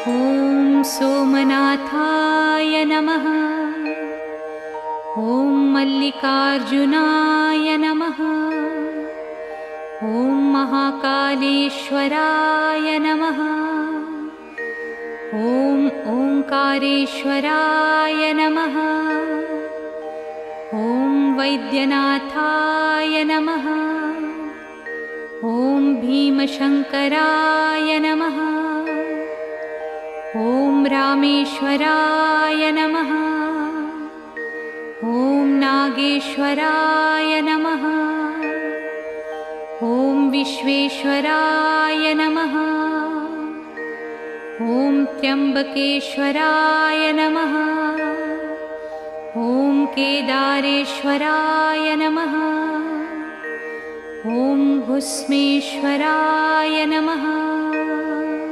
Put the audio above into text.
ॐ सोमनाथाय नमः। ॐ मल्लिकार्जुनाय नमः। ॐ महाकालेश्वराय नमः। ॐ ओंकारेश्वराय नमः। ॐ वैद्यनाथाय नमः। ॐ भीमशंकराय नमः। ॐ रामेश्वराय नमः। ॐ नागेश्वराय नमः। ॐ विश्वेश्वराय नमः। ॐ त्र्यंबकेश्वराय नमः। ॐ केदारेश्वराय नमः। ॐ भुस्मेश्वराय नमः।